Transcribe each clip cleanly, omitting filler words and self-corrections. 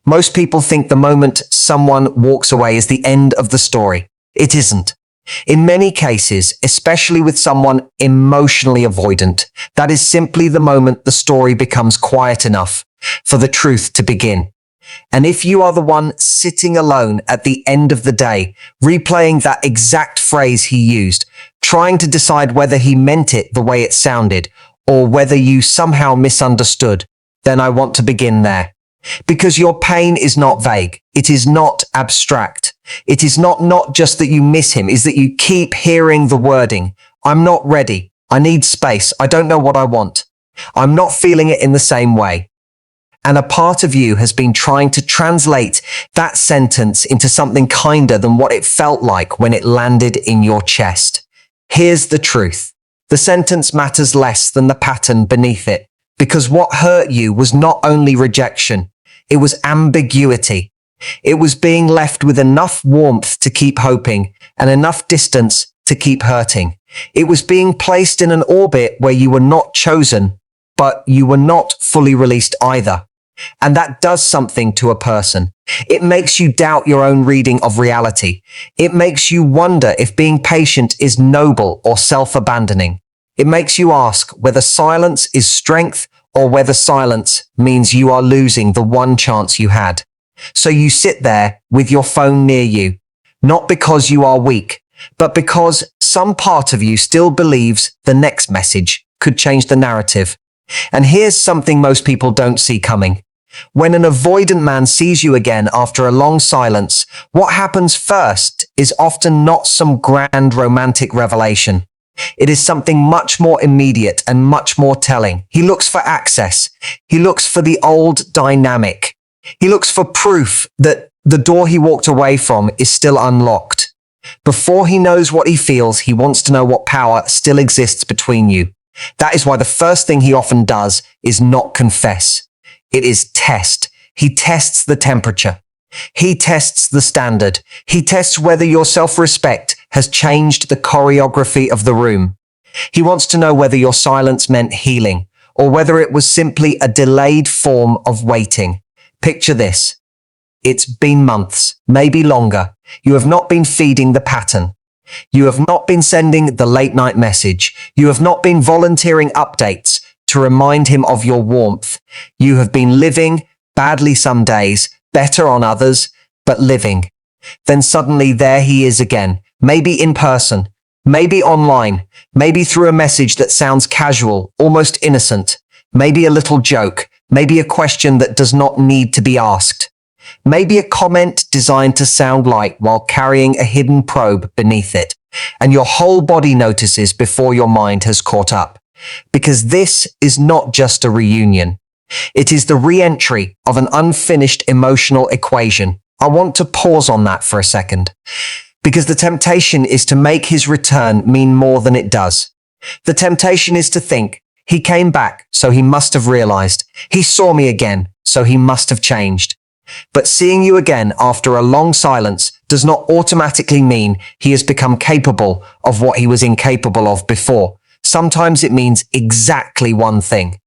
Most people think the moment someone walks away is the end of the story. It isn't. In many cases, especially with someone emotionally avoidant, that is simply the moment the story becomes quiet enough for the truth to begin. And if you are the one sitting alone at the end of the day, replaying that exact phrase he used, trying to decide whether he meant it the way it sounded, or whether you somehow misunderstood, then I want to begin there. Because your pain is not vague. It is not abstract. It is not just that you miss him, is that you keep hearing the wording. I'm not ready. I need space. I don't know what I want. I'm not feeling it in the same way. And a part of you has been trying to translate that sentence into something kinder than what it felt like when it landed in your chest. Here's the truth. The sentence matters less than the pattern beneath it, because what hurt you was not only rejection, it was ambiguity. It was being left with enough warmth to keep hoping and enough distance to keep hurting. It was being placed in an orbit where you were not chosen, but you were not fully released either. And that does something to a person. It makes you doubt your own reading of reality. It makes you wonder if being patient is noble or self-abandoning. It makes you ask whether silence is strength or whether silence means you are losing the one chance you had. So you sit there with your phone near you, not because you are weak, but because some part of you still believes the next message could change the narrative. And here's something most people don't see coming. When an avoidant man sees you again after a long silence, what happens first is often not some grand romantic revelation. It is something much more immediate and much more telling. He looks for access. He looks for the old dynamic. He looks for proof that the door he walked away from is still unlocked. Before he knows what he feels, he wants to know what power still exists between you. That is why the first thing he often does is not confess. It is test. He tests the temperature. He tests the standard. He tests whether your self-respect has changed the choreography of the room. He wants to know whether your silence meant healing or whether it was simply a delayed form of waiting. Picture this. It's been months, maybe longer. You have not been feeding the pattern. You have not been sending the late night message. You have not been volunteering updates to remind him of your warmth. You have been living, badly some days, better on others, but living. Then suddenly there he is again, maybe in person, maybe online, maybe through a message that sounds casual, almost innocent, maybe a little joke, maybe a question that does not need to be asked, maybe a comment designed to sound light while carrying a hidden probe beneath it, and your whole body notices before your mind has caught up. Because this is not just a reunion. It is the re-entry of an unfinished emotional equation. I want to pause on that for a second, because the temptation is to make his return mean more than it does. The temptation is to think, he came back, so he must have realized. He saw me again, so he must have changed. But seeing you again after a long silence does not automatically mean he has become capable of what he was incapable of before. Sometimes it means exactly one thing.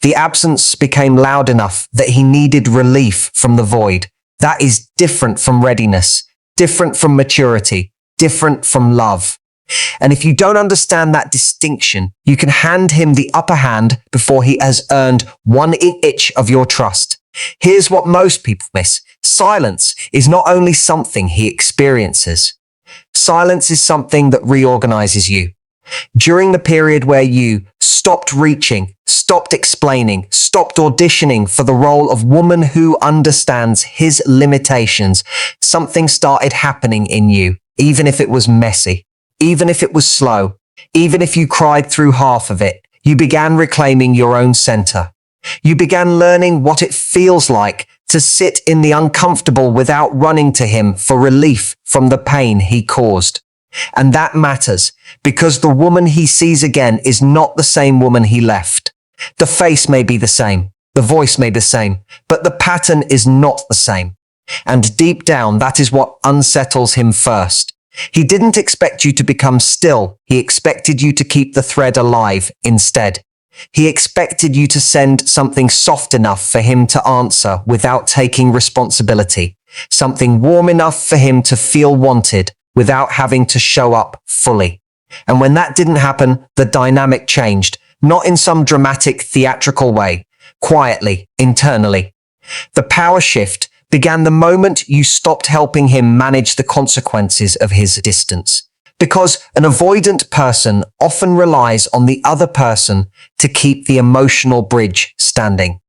The absence became loud enough that he needed relief from the void. That is different from readiness, different from maturity, different from love. And if you don't understand that distinction, you can hand him the upper hand before he has earned 1 inch of your trust. Here's what most people miss. Silence is not only something he experiences. Silence is something that reorganizes you. During the period where you stopped reaching, stopped explaining, stopped auditioning for the role of woman who understands his limitations, something started happening in you, even if it was messy, even if it was slow, even if you cried through half of it. You began reclaiming your own center. You began learning what it feels like to sit in the uncomfortable without running to him for relief from the pain he caused. And that matters, because the woman he sees again is not the same woman he left. The face may be the same, the voice may be the same, but the pattern is not the same. And deep down, that is what unsettles him first. He didn't expect you to become still. He expected you to keep the thread alive instead. He expected you to send something soft enough for him to answer without taking responsibility, something warm enough for him to feel wanted without having to show up fully. And when that didn't happen, the dynamic changed, not in some dramatic theatrical way, quietly, internally. The power shift began the moment you stopped helping him manage the consequences of his distance. Because an avoidant person often relies on the other person to keep the emotional bridge standing.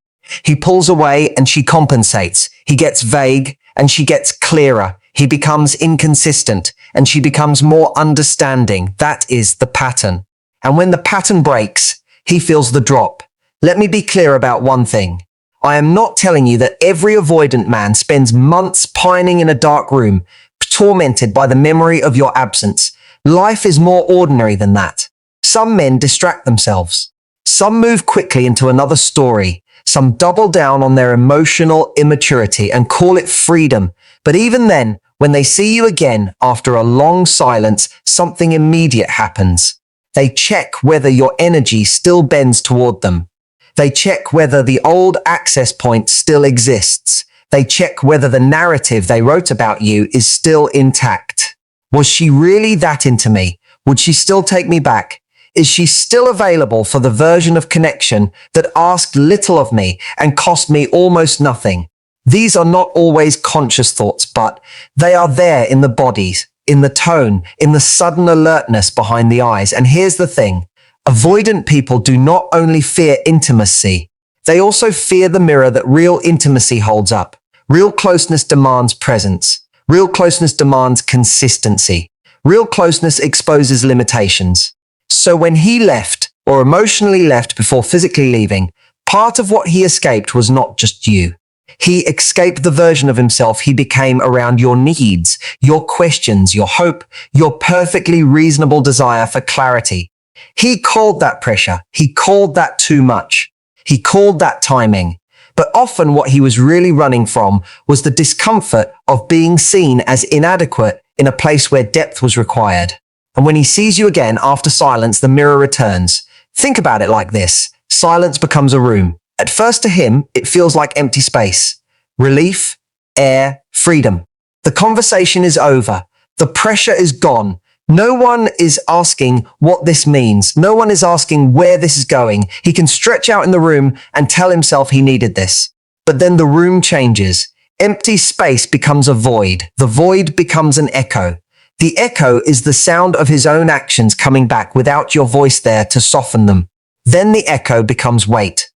He pulls away and she compensates. He gets vague and she gets clearer. He becomes inconsistent and she becomes more understanding. That is the pattern. And when the pattern breaks, he feels the drop. Let me be clear about one thing. I am not telling you that every avoidant man spends months pining in a dark room, tormented by the memory of your absence. Life is more ordinary than that. Some men distract themselves. Some move quickly into another story. Some double down on their emotional immaturity and call it freedom. But even then, when they see you again after a long silence, something immediate happens. They check whether your energy still bends toward them. They check whether the old access point still exists. They check whether the narrative they wrote about you is still intact. Was she really that into me? Would she still take me back? Is she still available for the version of connection that asked little of me and cost me almost nothing? These are not always conscious thoughts, but they are there in the bodies, in the tone, in the sudden alertness behind the eyes. And here's the thing. Avoidant people do not only fear intimacy, they also fear the mirror that real intimacy holds up. Real closeness demands presence. Real closeness demands consistency. Real closeness exposes limitations. So when he left, or emotionally left before physically leaving, part of what he escaped was not just you. He escaped the version of himself he became around your needs, your questions, your hope, your perfectly reasonable desire for clarity. He called that pressure. He called that too much. He called that timing. But often what he was really running from was the discomfort of being seen as inadequate in a place where depth was required. And when he sees you again after silence, the mirror returns. Think about it like this. Silence becomes a room. At first to him, it feels like empty space. Relief, air, freedom. The conversation is over. The pressure is gone. No one is asking what this means. No one is asking where this is going. He can stretch out in the room and tell himself he needed this. But then the room changes. Empty space becomes a void. The void becomes an echo. The echo is the sound of his own actions coming back without your voice there to soften them. Then the echo becomes weight.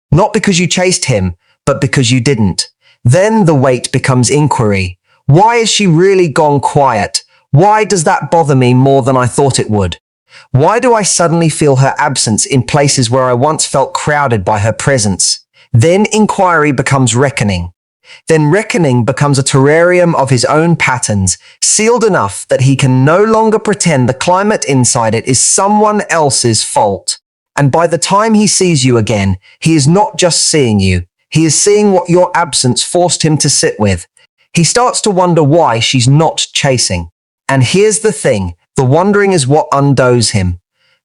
Not because you chased him, but because you didn't. Then the weight becomes inquiry. Why is she really gone quiet? Why does that bother me more than I thought it would? Why do I suddenly feel her absence in places where I once felt crowded by her presence? Then inquiry becomes reckoning. Then reckoning becomes a terrarium of his own patterns, sealed enough that he can no longer pretend the climate inside it is someone else's fault. And by the time he sees you again, he is not just seeing you. He is seeing what your absence forced him to sit with. He starts to wonder why she's not chasing. And here's the thing, the wondering is what undoes him.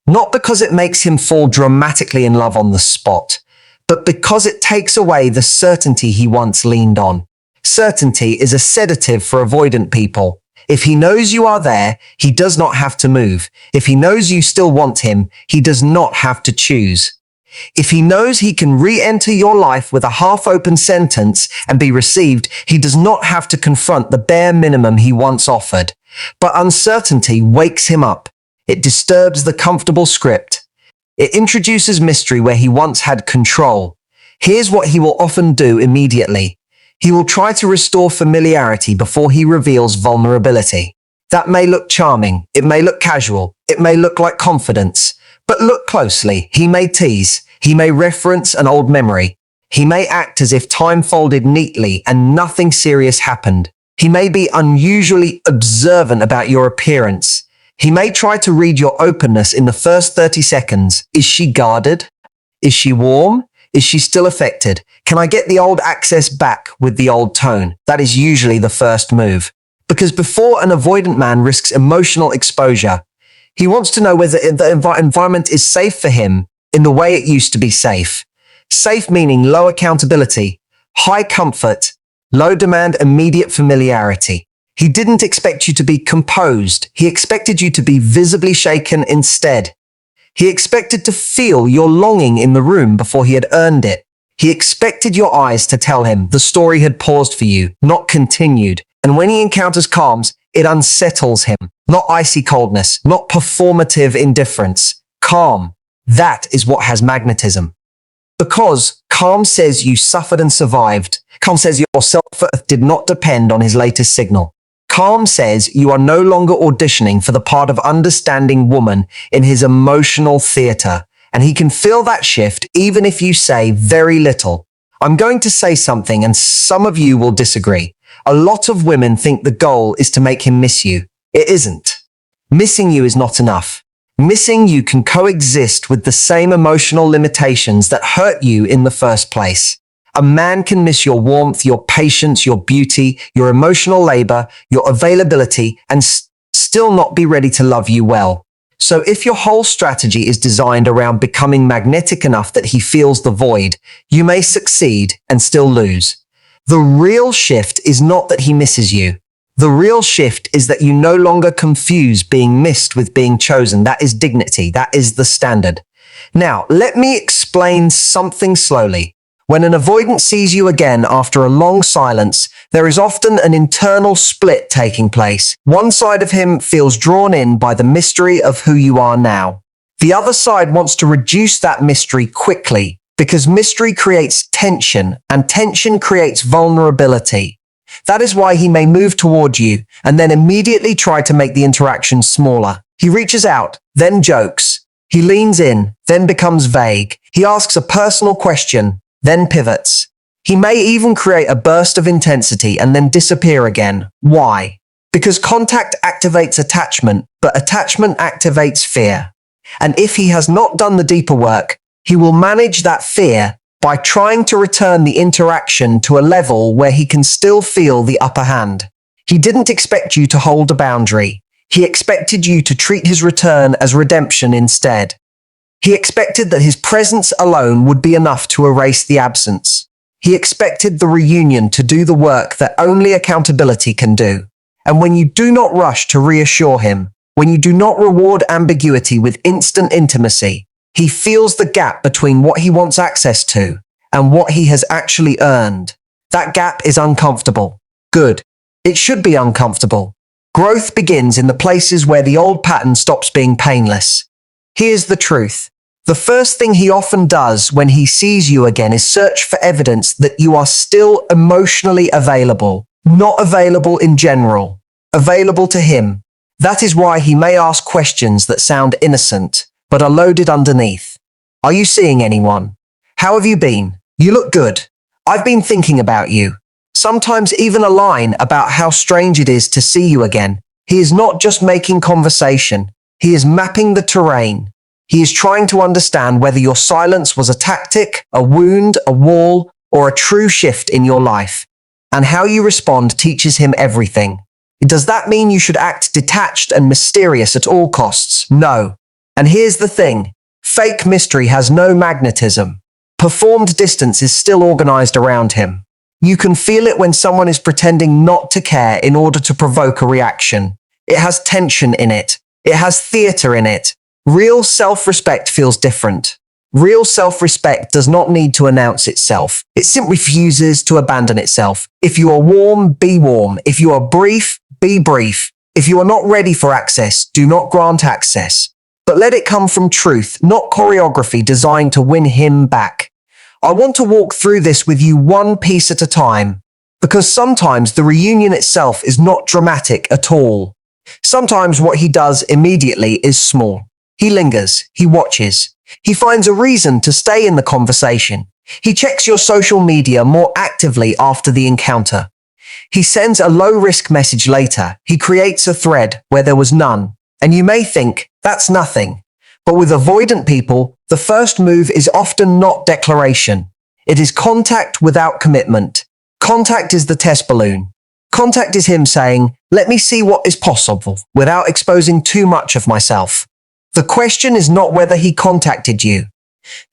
Not because it makes him fall dramatically in love on the spot, but because it takes away the certainty he once leaned on. Certainty is a sedative for avoidant people. If he knows you are there, he does not have to move. If he knows you still want him, he does not have to choose. If he knows he can re-enter your life with a half-open sentence and be received, he does not have to confront the bare minimum he once offered. But uncertainty wakes him up. It disturbs the comfortable script. It introduces mystery where he once had control. Here's what he will often do immediately. He will try to restore familiarity before he reveals vulnerability. That may look charming. It may look casual. It may look like confidence. But look closely. He may tease. He may reference an old memory. He may act as if time folded neatly and nothing serious happened. He may be unusually observant about your appearance. He may try to read your openness in the first 30 seconds. Is she guarded? Is she warm? Is she still affected? Can I get the old access back with the old tone? That is usually the first move. Because before an avoidant man risks emotional exposure, he wants to know whether the environment is safe for him in the way it used to be safe. Safe meaning low accountability, high comfort, low demand, immediate familiarity. He didn't expect you to be composed. He expected you to be visibly shaken instead. He expected to feel your longing in the room before he had earned it. He expected your eyes to tell him the story had paused for you, not continued. And when he encounters calms, it unsettles him. Not icy coldness, not performative indifference. Calm. That is what has magnetism. Because calm says you suffered and survived. Calm says your self-worth did not depend on his latest signal. Calm says you are no longer auditioning for the part of understanding woman in his emotional theater, and he can feel that shift even if you say very little. I'm going to say something and some of you will disagree. A lot of women think the goal is to make him miss you. It isn't. Missing you is not enough. Missing you can coexist with the same emotional limitations that hurt you in the first place. A man can miss your warmth, your patience, your beauty, your emotional labor, your availability, and still not be ready to love you well. So if your whole strategy is designed around becoming magnetic enough that he feels the void, you may succeed and still lose. The real shift is not that he misses you. The real shift is that you no longer confuse being missed with being chosen. That is dignity. That is the standard. Now, let me explain something slowly. When an avoidant sees you again after a long silence, there is often an internal split taking place. One side of him feels drawn in by the mystery of who you are now. The other side wants to reduce that mystery quickly, because mystery creates tension, and tension creates vulnerability. That is why he may move toward you and then immediately try to make the interaction smaller. He reaches out, then jokes. He leans in, then becomes vague. He asks a personal question, then pivots. He may even create a burst of intensity and then disappear again. Why? Because contact activates attachment, but attachment activates fear. And if he has not done the deeper work, he will manage that fear by trying to return the interaction to a level where he can still feel the upper hand. He didn't expect you to hold a boundary. He expected you to treat his return as redemption instead. He expected that his presence alone would be enough to erase the absence. He expected the reunion to do the work that only accountability can do. And when you do not rush to reassure him, when you do not reward ambiguity with instant intimacy, he feels the gap between what he wants access to and what he has actually earned. That gap is uncomfortable. Good. It should be uncomfortable. Growth begins in the places where the old pattern stops being painless. Here's the truth. The first thing he often does when he sees you again is search for evidence that you are still emotionally available. Not available in general. Available to him. That is why he may ask questions that sound innocent, but are loaded underneath. Are you seeing anyone? How have you been? You look good. I've been thinking about you. Sometimes even a line about how strange it is to see you again. He is not just making conversation. He is mapping the terrain. He is trying to understand whether your silence was a tactic, a wound, a wall, or a true shift in your life. And how you respond teaches him everything. Does that mean you should act detached and mysterious at all costs? No. And here's the thing. Fake mystery has no magnetism. Performed distance is still organized around him. You can feel it when someone is pretending not to care in order to provoke a reaction. It has tension in it. It has theater in it. Real self-respect feels different. Real self-respect does not need to announce itself. It simply refuses to abandon itself. If you are warm, be warm. If you are brief, be brief. If you are not ready for access, do not grant access. But let it come from truth, not choreography designed to win him back. I want to walk through this with you one piece at a time, because sometimes the reunion itself is not dramatic at all. Sometimes what he does immediately is small. He lingers, he watches, he finds a reason to stay in the conversation. He checks your social media more actively after the encounter. He sends a low-risk message later. He creates a thread where there was none. And you may think, that's nothing. But with avoidant people, the first move is often not declaration. It is contact without commitment. Contact is the test balloon. Contact is him saying, let me see what is possible, without exposing too much of myself. The question is not whether he contacted you.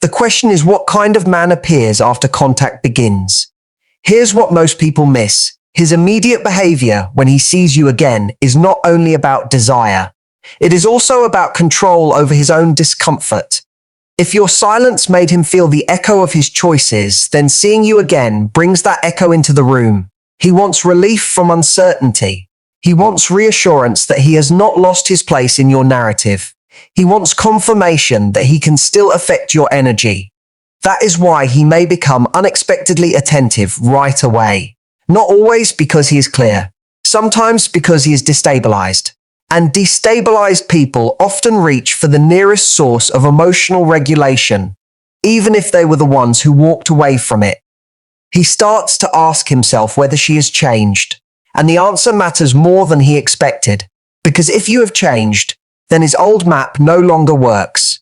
The question is, what kind of man appears after contact begins? Here's what most people miss. His immediate behavior when he sees you again is not only about desire. It is also about control over his own discomfort. If your silence made him feel the echo of his choices, then seeing you again brings that echo into the room. He wants relief from uncertainty. He wants reassurance that he has not lost his place in your narrative. He wants confirmation that he can still affect your energy. That is why he may become unexpectedly attentive right away. Not always because he is clear, sometimes because he is destabilized. And destabilized people often reach for the nearest source of emotional regulation, even if they were the ones who walked away from it. He starts to ask himself whether she has changed, and the answer matters more than he expected. Because if you have changed, then his old map no longer works.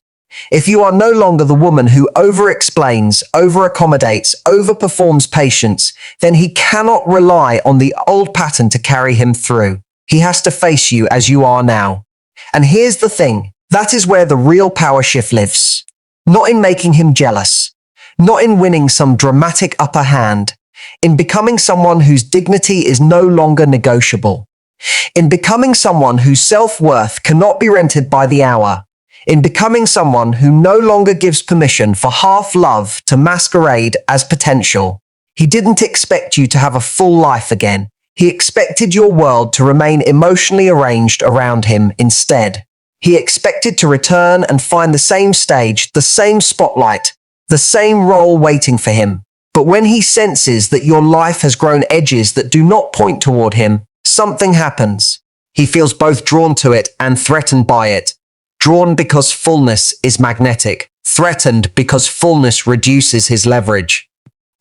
If you are no longer the woman who over-explains, over-accommodates, overperforms patience, then he cannot rely on the old pattern to carry him through. He has to face you as you are now. And here's the thing, that is where the real power shift lives. Not in making him jealous, not in winning some dramatic upper hand, in becoming someone whose dignity is no longer negotiable, in becoming someone whose self-worth cannot be rented by the hour, in becoming someone who no longer gives permission for half love to masquerade as potential. He didn't expect you to have a full life again. He expected your world to remain emotionally arranged around him instead. He expected to return and find the same stage, the same spotlight, the same role waiting for him. But when he senses that your life has grown edges that do not point toward him, something happens. He feels both drawn to it and threatened by it. Drawn because fullness is magnetic, threatened because fullness reduces his leverage.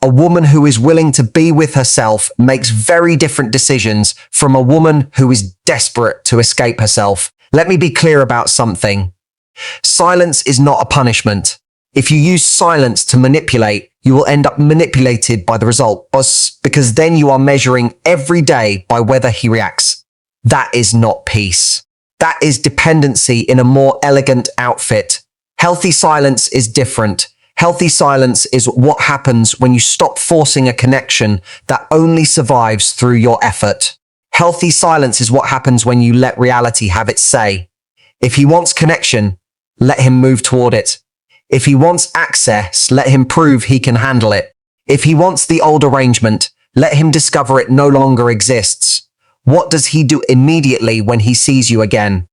A woman who is willing to be with herself makes very different decisions from a woman who is desperate to escape herself. Let me be clear about something. Silence is not a punishment. If you use silence to manipulate, you will end up manipulated by the result, because then you are measuring every day by whether he reacts. That is not peace. That is dependency in a more elegant outfit. Healthy silence is different. Healthy silence is what happens when you stop forcing a connection that only survives through your effort. Healthy silence is what happens when you let reality have its say. If he wants connection, let him move toward it. If he wants access, let him prove he can handle it. If he wants the old arrangement, let him discover it no longer exists. What does he do immediately when he sees you again?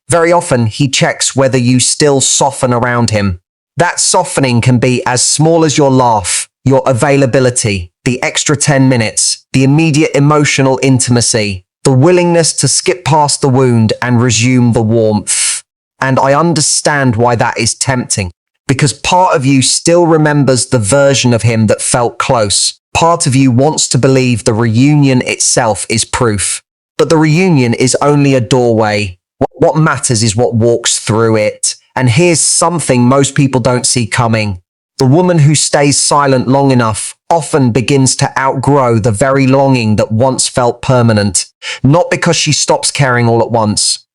Very often, he checks whether you still soften around him. That softening can be as small as your laugh, your availability, the extra 10 minutes, the immediate emotional intimacy, the willingness to skip past the wound and resume the warmth. And I understand why that is tempting, because part of you still remembers the version of him that felt close. Part of you wants to believe the reunion itself is proof. But the reunion is only a doorway. What matters is what walks through it. And here's something most people don't see coming. The woman who stays silent long enough often begins to outgrow the very longing that once felt permanent. Not because she stops caring all at once.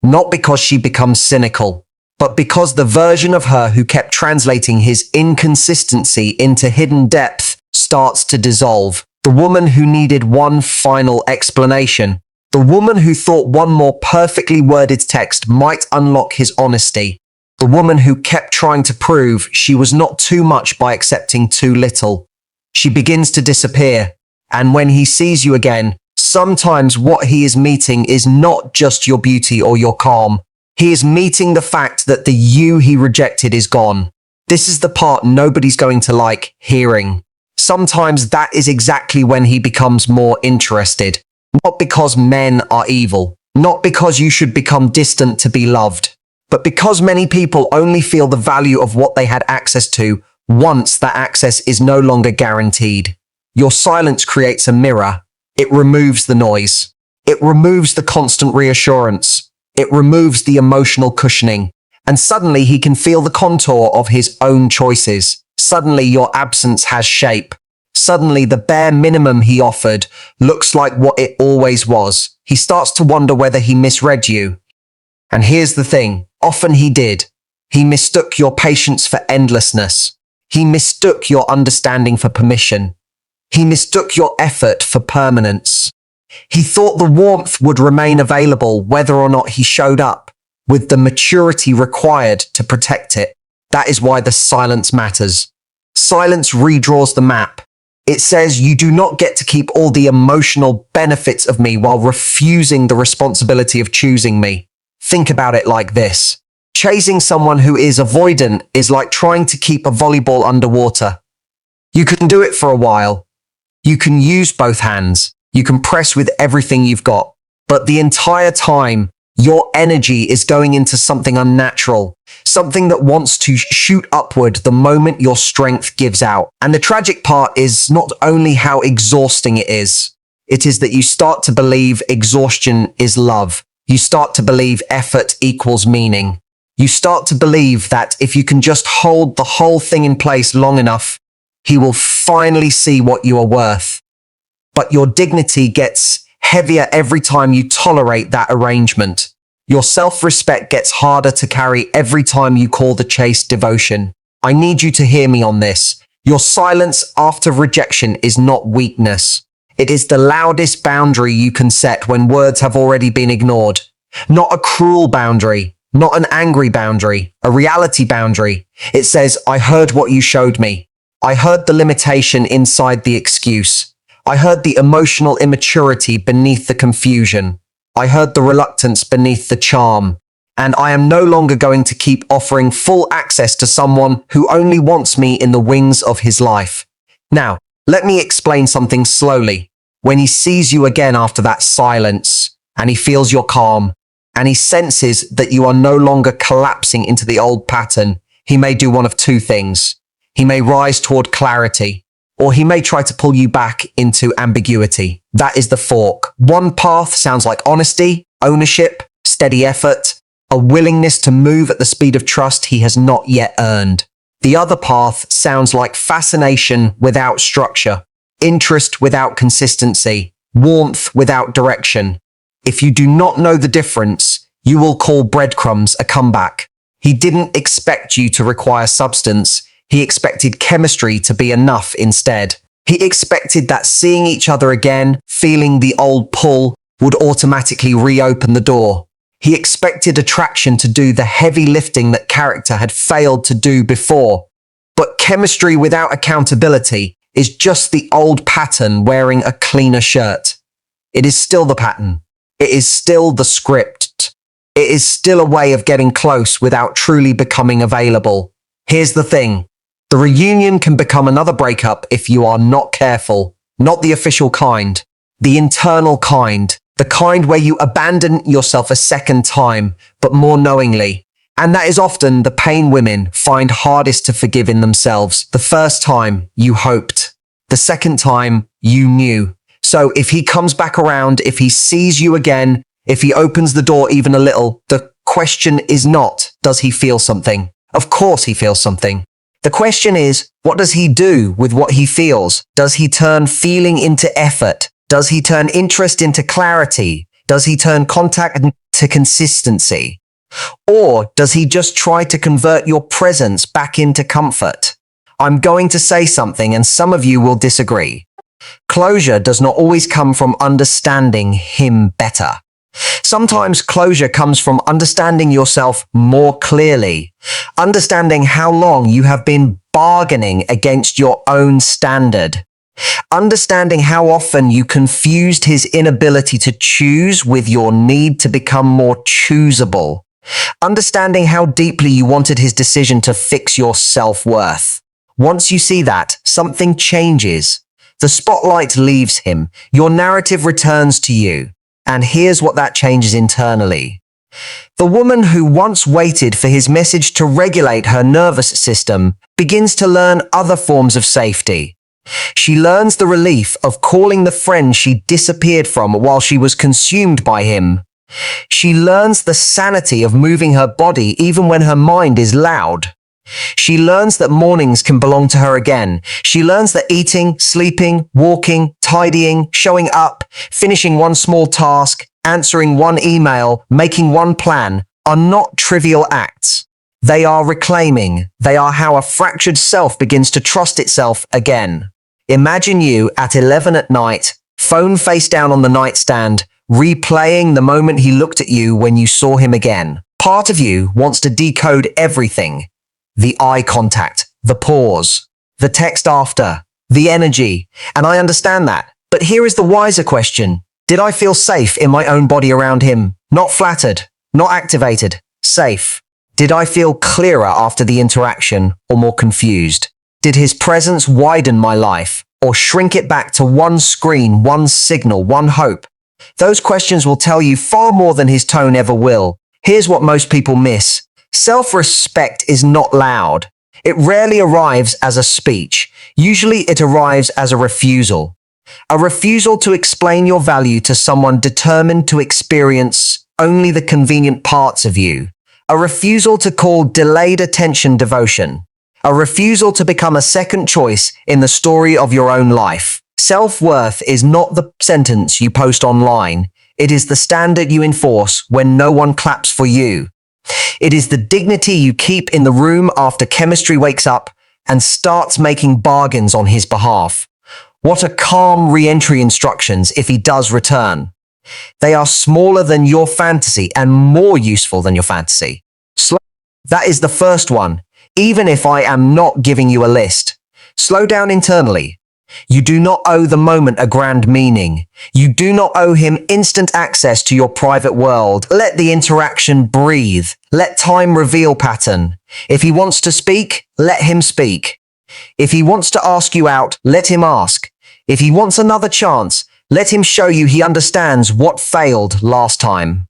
Not because she becomes cynical. But because the version of her who kept translating his inconsistency into hidden depth starts to dissolve. The woman who needed one final explanation. The woman who thought one more perfectly worded text might unlock his honesty. The woman who kept trying to prove she was not too much by accepting too little. She begins to disappear. And when he sees you again, sometimes what he is meeting is not just your beauty or your calm. He is meeting the fact that the you he rejected is gone. This is the part nobody's going to like hearing. Sometimes that is exactly when he becomes more interested. Not because men are evil, not because you should become distant to be loved, but because many people only feel the value of what they had access to once that access is no longer guaranteed. Your silence creates a mirror. It removes the noise. It removes the constant reassurance. It removes the emotional cushioning. And suddenly he can feel the contour of his own choices. Suddenly your absence has shape. Suddenly, the bare minimum he offered looks like what it always was. He starts to wonder whether he misread you. And here's the thing, often he did. He mistook your patience for endlessness. He mistook your understanding for permission. He mistook your effort for permanence. He thought the warmth would remain available whether or not he showed up, with the maturity required to protect it. That is why the silence matters. Silence redraws the map. It says you do not get to keep all the emotional benefits of me while refusing the responsibility of choosing me. Think about it like this. Chasing someone who is avoidant is like trying to keep a volleyball underwater. You can do it for a while. You can use both hands. You can press with everything you've got. But the entire time, your energy is going into something unnatural, something that wants to shoot upward the moment your strength gives out. And the tragic part is not only how exhausting it is that you start to believe exhaustion is love. You start to believe effort equals meaning. You start to believe that if you can just hold the whole thing in place long enough, he will finally see what you are worth. But your dignity gets heavier every time you tolerate that arrangement. Your self-respect gets harder to carry every time you call the chase devotion. I need you to hear me on this. Your silence after rejection is not weakness. It is the loudest boundary you can set when words have already been ignored. Not a cruel boundary, not an angry boundary, a reality boundary. It says, I heard what you showed me. I heard the limitation inside the excuse. I heard the emotional immaturity beneath the confusion. I heard the reluctance beneath the charm. And I am no longer going to keep offering full access to someone who only wants me in the wings of his life. Now, let me explain something slowly. When he sees you again after that silence, and he feels your calm, and he senses that you are no longer collapsing into the old pattern, he may do one of two things. He may rise toward clarity, or he may try to pull you back into ambiguity. That is the fork. One path sounds like honesty, ownership, steady effort, a willingness to move at the speed of trust he has not yet earned. The other path sounds like fascination without structure, interest without consistency, warmth without direction. If you do not know the difference, you will call breadcrumbs a comeback. He didn't expect you to require substance. He expected chemistry to be enough instead. He expected that seeing each other again, feeling the old pull, would automatically reopen the door. He expected attraction to do the heavy lifting that character had failed to do before. But chemistry without accountability is just the old pattern wearing a cleaner shirt. It is still the pattern. It is still the script. It is still a way of getting close without truly becoming available. Here's the thing. The reunion can become another breakup if you are not careful. Not the official kind. The internal kind. The kind where you abandon yourself a second time, but more knowingly. And that is often the pain women find hardest to forgive in themselves. The first time, you hoped. The second time, you knew. So if he comes back around, if he sees you again, if he opens the door even a little, the question is not, does he feel something? Of course he feels something. The question is, what does he do with what he feels? Does he turn feeling into effort? Does he turn interest into clarity? Does he turn contact into consistency? Or does he just try to convert your presence back into comfort? I'm going to say something and some of you will disagree. Closure does not always come from understanding him better. Sometimes closure comes from understanding yourself more clearly, understanding how long you have been bargaining against your own standard, understanding how often you confused his inability to choose with your need to become more choosable, understanding how deeply you wanted his decision to fix your self-worth. Once you see that, something changes. The spotlight leaves him, your narrative returns to you. And here's what that changes internally. The woman who once waited for his message to regulate her nervous system begins to learn other forms of safety. She learns the relief of calling the friend she disappeared from while she was consumed by him. She learns the sanity of moving her body even when her mind is loud. She learns that mornings can belong to her again. She learns that eating, sleeping, walking, tidying, showing up, finishing one small task, answering one email, making one plan are not trivial acts. They are reclaiming. They are how a fractured self begins to trust itself again. Imagine you at 11 at night, phone face down on the nightstand, replaying the moment he looked at you when you saw him again. Part of you wants to decode everything. The eye contact, the pause, the text after, the energy. And I understand that. But here is the wiser question. Did I feel safe in my own body around him? Not flattered, not activated, safe. Did I feel clearer after the interaction or more confused? Did his presence widen my life or shrink it back to one screen, one signal, one hope? Those questions will tell you far more than his tone ever will. Here's what most people miss. Self-respect is not loud. It rarely arrives as a speech. Usually it arrives as a refusal. A refusal to explain your value to someone determined to experience only the convenient parts of you. A refusal to call delayed attention devotion. A refusal to become a second choice in the story of your own life. Self-worth is not the sentence you post online. It is the standard you enforce when no one claps for you. It is the dignity you keep in the room after chemistry wakes up and starts making bargains on his behalf. What are calm re-entry instructions if he does return? They are smaller than your fantasy and more useful than your fantasy. That is the first one, even if I am not giving you a list. Slow down internally. You do not owe the moment a grand meaning. You do not owe him instant access to your private world. Let the interaction breathe. Let time reveal pattern. If he wants to speak, let him speak. If he wants to ask you out, let him ask. If he wants another chance, let him show you he understands what failed last time.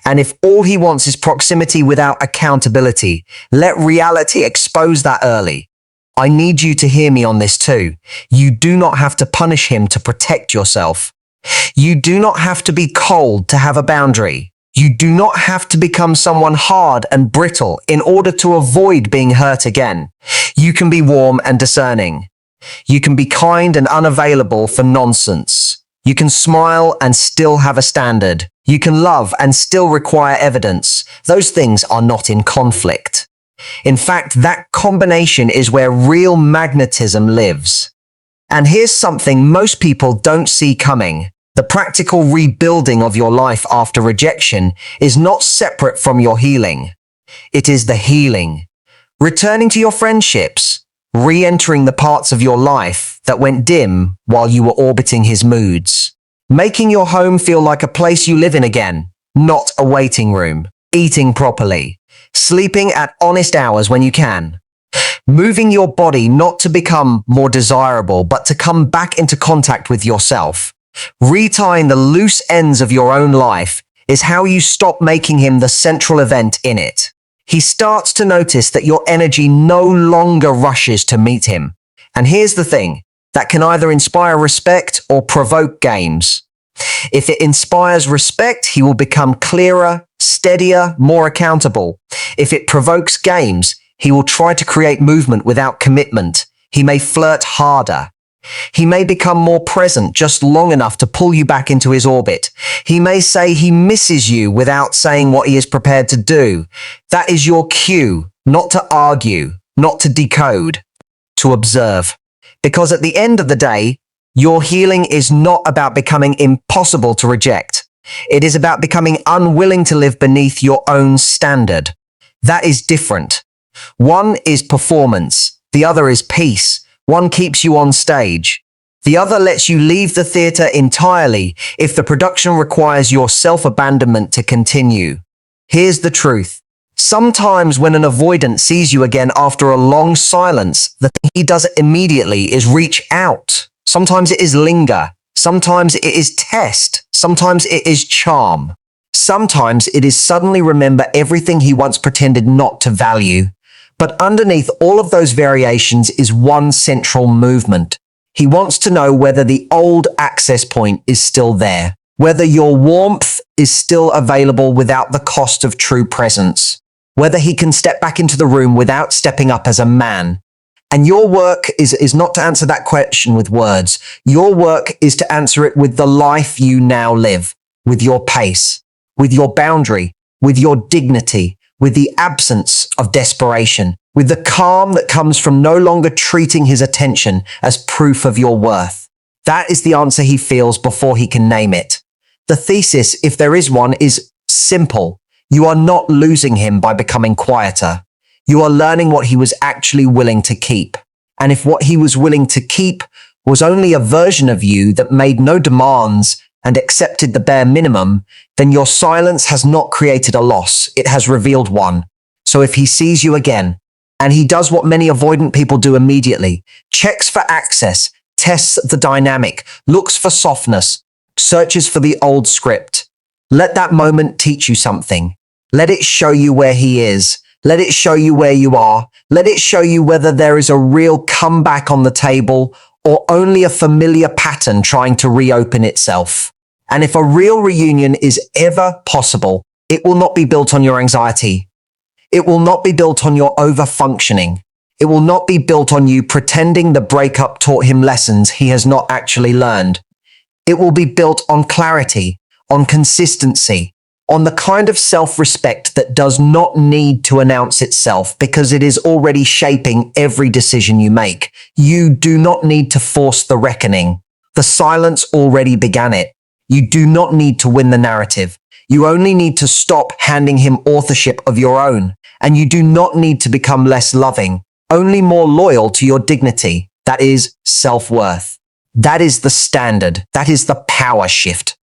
And if all he wants is proximity without accountability, let reality expose that early. I need you to hear me on this too. You do not have to punish him to protect yourself. You do not have to be cold to have a boundary. You do not have to become someone hard and brittle in order to avoid being hurt again. You can be warm and discerning. You can be kind and unavailable for nonsense. You can smile and still have a standard. You can love and still require evidence. Those things are not in conflict. In fact, that combination is where real magnetism lives. And here's something most people don't see coming. The practical rebuilding of your life after rejection is not separate from your healing. It is the healing. Returning to your friendships, re-entering the parts of your life that went dim while you were orbiting his moods. Making your home feel like a place you live in again, not a waiting room. Eating properly. Sleeping at honest hours when you can. Moving your body not to become more desirable, but to come back into contact with yourself. Retying the loose ends of your own life is how you stop making him the central event in it. He starts to notice that your energy no longer rushes to meet him. And here's the thing, that can either inspire respect or provoke games. If it inspires respect, he will become clearer, steadier, more accountable. If it provokes games, he will try to create movement without commitment. He may flirt harder. He may become more present just long enough to pull you back into his orbit. He may say he misses you without saying what he is prepared to do. That is your cue, not to argue, not to decode, to observe. Because at the end of the day, your healing is not about becoming impossible to reject. It is about becoming unwilling to live beneath your own standard. That is different. One is performance. The other is peace. One keeps you on stage. The other lets you leave the theater entirely if the production requires your self-abandonment to continue. Here's the truth. Sometimes when an avoidant sees you again after a long silence, the thing he does immediately is reach out. Sometimes it is linger. Sometimes it is test. Sometimes it is charm. Sometimes it is suddenly remember everything he once pretended not to value. But underneath all of those variations is one central movement. He wants to know whether the old access point is still there, whether your warmth is still available without the cost of true presence, whether he can step back into the room without stepping up as a man. And your work is not to answer that question with words. Your work is to answer it with the life you now live, with your pace, with your boundary, with your dignity, with the absence of desperation, with the calm that comes from no longer treating his attention as proof of your worth. That is the answer he feels before he can name it. The thesis, if there is one, is simple. You are not losing him by becoming quieter. You are learning what he was actually willing to keep. And if what he was willing to keep was only a version of you that made no demands and accepted the bare minimum, then your silence has not created a loss, it has revealed one. So if he sees you again, and he does what many avoidant people do immediately, checks for access, tests the dynamic, looks for softness, searches for the old script, let that moment teach you something. Let it show you where he is. Let it show you where you are. Let it show you whether there is a real comeback on the table or only a familiar pattern trying to reopen itself. And if a real reunion is ever possible, it will not be built on your anxiety. It will not be built on your over-functioning. It will not be built on you pretending the breakup taught him lessons he has not actually learned. It will be built on clarity, on consistency, on the kind of self-respect that does not need to announce itself because it is already shaping every decision you make. You do not need to force the reckoning. The silence already began it. You do not need to win the narrative. You only need to stop handing him authorship of your own. And you do not need to become less loving, only more loyal to your dignity. That is self-worth. That is the standard. That is the power shift.